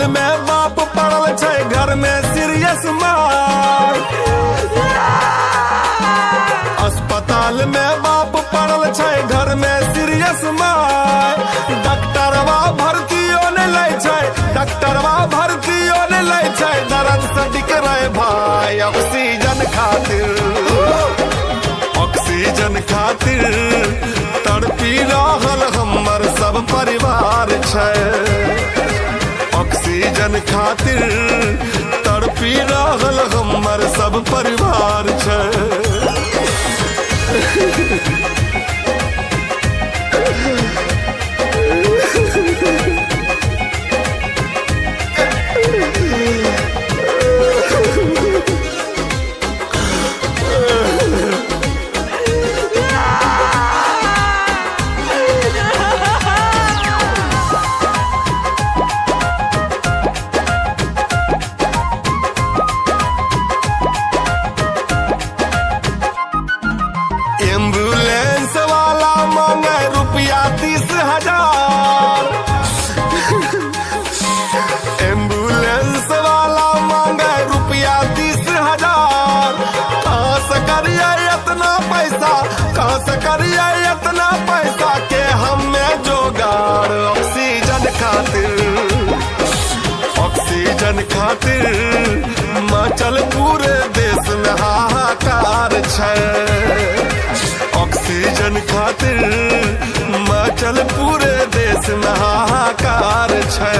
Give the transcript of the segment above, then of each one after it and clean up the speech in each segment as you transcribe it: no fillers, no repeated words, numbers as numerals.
में बाप पड़ल छै घर में सीरियस मार। अस्पताल में बाप पड़ल छै घर में सीरियस मार। डॉक्टरवा भर्तियों ने लै छै, डॉक्टरवा भर्तियों ने लै छै। दर्द से डिकरे भाई ऑक्सीजन खातिर, ऑक्सीजन खातिर तड़पी रहल हमर सब परिवार छै। ऑक्सीजन खातिर तड़पी रहल हमर सब परिवार छै। एम्बुलेंस वाला मांगे रुपया 30,000। एम्बुलेंस वाला मांगे रुपया 30,000। कहाँ से करिए इतना पैसा, कहाँ से करिए इतना पैसा के हमें जोगाड़। ऑक्सीजन खातिर, ऑक्सीजन खातिर मचल पूरे देश में हाहाकार छै। ऑक्सीजन खातिर मचल पूरे देश में हाहाकार छै।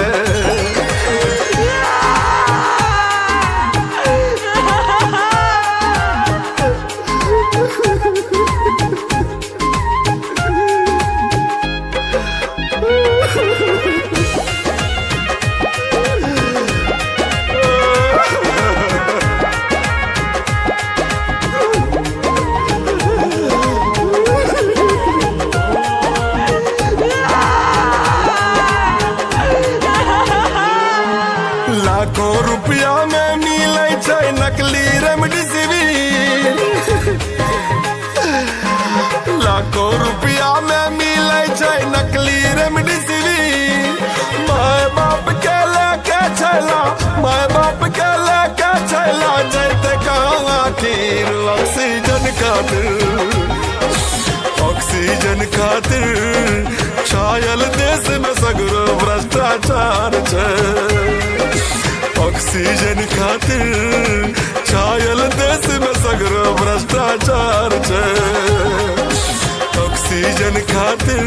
लाखों रुपया में मिले छै नकली रेमडेसिविर। लाखों रुपया में मिले छै नकली रेमडेसिविर। माय बाप के लेके चला, माय बाप के लेके चला जैते कहाँ आखिर। ऑक्सीजन खातिर, ऑक्सीजन खातिर छायल देश में सगरो भ्रष्टाचार छै। ऑक्सीजन खातिर छायल देश में सगरो भ्रष्टाचार छै। ऑक्सीजन खातिर